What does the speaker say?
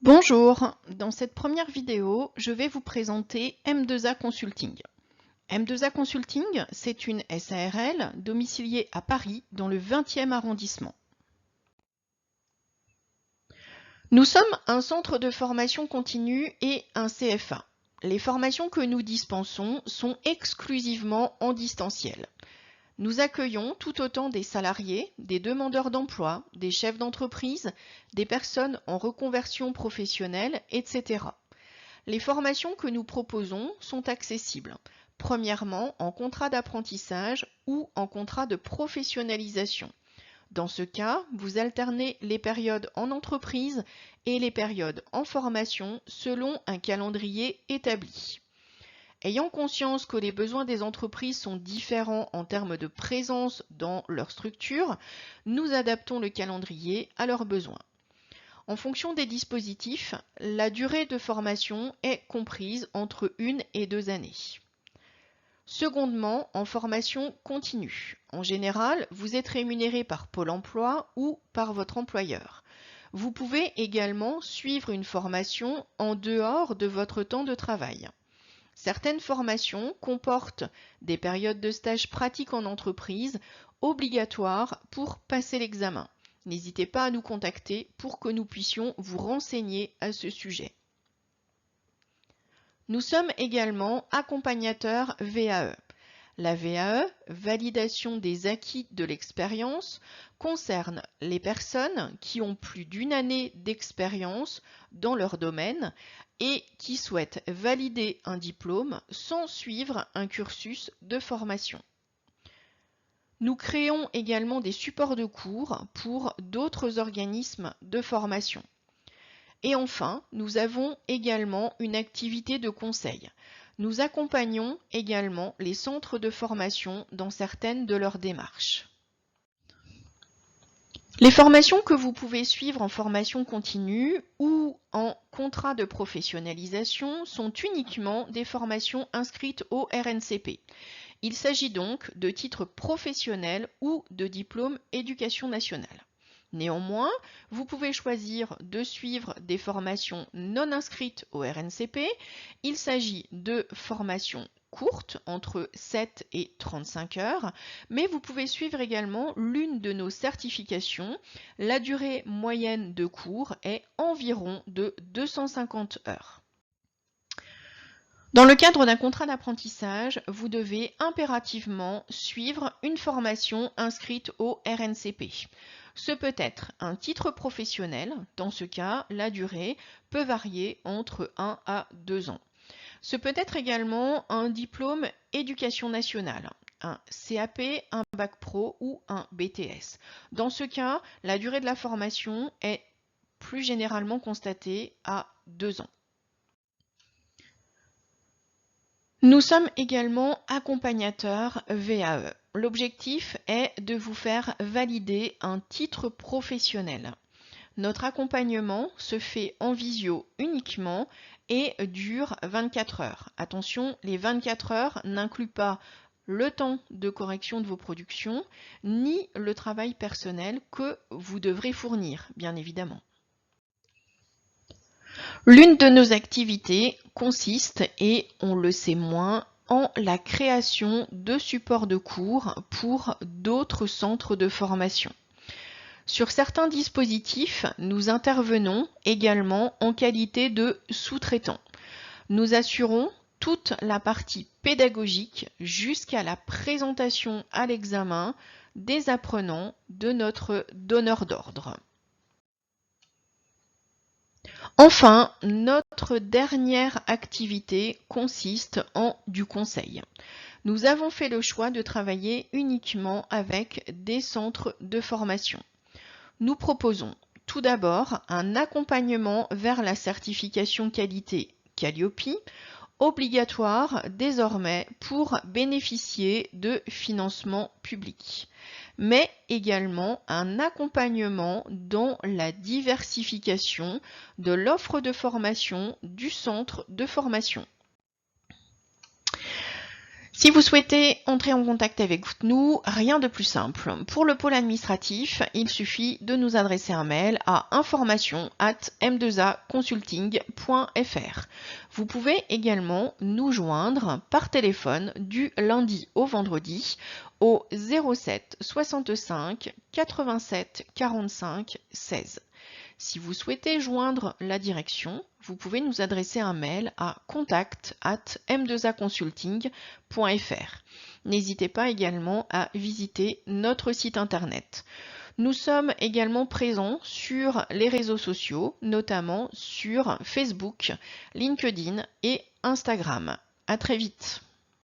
Bonjour, dans cette première vidéo, je vais vous présenter M2A Consulting. M2A Consulting, c'est une SARL domiciliée à Paris dans le 20e arrondissement. Nous sommes un centre de formation continue et un CFA. Les formations que nous dispensons sont exclusivement en distanciel. Nous accueillons tout autant des salariés, des demandeurs d'emploi, des chefs d'entreprise, des personnes en reconversion professionnelle, etc. Les formations que nous proposons sont accessibles, premièrement en contrat d'apprentissage ou en contrat de professionnalisation. Dans ce cas, vous alternez les périodes en entreprise et les périodes en formation selon un calendrier établi. Ayant conscience que les besoins des entreprises sont différents en termes de présence dans leur structure, nous adaptons le calendrier à leurs besoins. En fonction des dispositifs, la durée de formation est comprise entre 1 et 2 années. Secondement, en formation continue. En général, vous êtes rémunéré par Pôle emploi ou par votre employeur. Vous pouvez également suivre une formation en dehors de votre temps de travail. Certaines formations comportent des périodes de stage pratique en entreprise obligatoires pour passer l'examen. N'hésitez pas à nous contacter pour que nous puissions vous renseigner à ce sujet. Nous sommes également accompagnateurs VAE. La VAE, validation des acquis de l'expérience, concerne les personnes qui ont plus d'une année d'expérience dans leur domaine et qui souhaitent valider un diplôme sans suivre un cursus de formation. Nous créons également des supports de cours pour d'autres organismes de formation. Et enfin, nous avons également une activité de conseil. Nous accompagnons également les centres de formation dans certaines de leurs démarches. Les formations que vous pouvez suivre en formation continue ou en contrat de professionnalisation sont uniquement des formations inscrites au RNCP. Il s'agit donc de titres professionnels ou de diplômes éducation nationale. Néanmoins, vous pouvez choisir de suivre des formations non inscrites au RNCP. Il s'agit de formations courtes, entre 7 et 35 heures, mais vous pouvez suivre également l'une de nos certifications. La durée moyenne de cours est environ de 250 heures. Dans le cadre d'un contrat d'apprentissage, vous devez impérativement suivre une formation inscrite au RNCP. Ce peut être un titre professionnel, dans ce cas, la durée peut varier entre 1 à 2 ans. Ce peut être également un diplôme éducation nationale, un CAP, un bac pro ou un BTS. Dans ce cas, la durée de la formation est plus généralement constatée à 2 ans. Nous sommes également accompagnateurs VAE. L'objectif est de vous faire valider un titre professionnel. Notre accompagnement se fait en visio uniquement et dure 24 heures. Attention, les 24 heures n'incluent pas le temps de correction de vos productions, ni le travail personnel que vous devrez fournir, bien évidemment. L'une de nos activités consiste, et on le sait moins, en la création de supports de cours pour d'autres centres de formation. Sur certains dispositifs, nous intervenons également en qualité de sous-traitants. Nous assurons toute la partie pédagogique jusqu'à la présentation à l'examen des apprenants de notre donneur d'ordre. Enfin, notre dernière activité consiste en du conseil. Nous avons fait le choix de travailler uniquement avec des centres de formation. Nous proposons tout d'abord un accompagnement vers la certification qualité Calliope, obligatoire désormais pour bénéficier de financements publics, mais également un accompagnement dans la diversification de l'offre de formation du centre de formation. Si vous souhaitez entrer en contact avec nous, rien de plus simple. Pour le pôle administratif, il suffit de nous adresser un mail à information@m2aconsulting.fr. Vous pouvez également nous joindre par téléphone du lundi au vendredi au 07 65 87 45 16. Si vous souhaitez joindre la direction, vous pouvez nous adresser un mail à contact@m2aconsulting.fr. N'hésitez pas également à visiter notre site internet. Nous sommes également présents sur les réseaux sociaux, notamment sur Facebook, LinkedIn et Instagram. À très vite.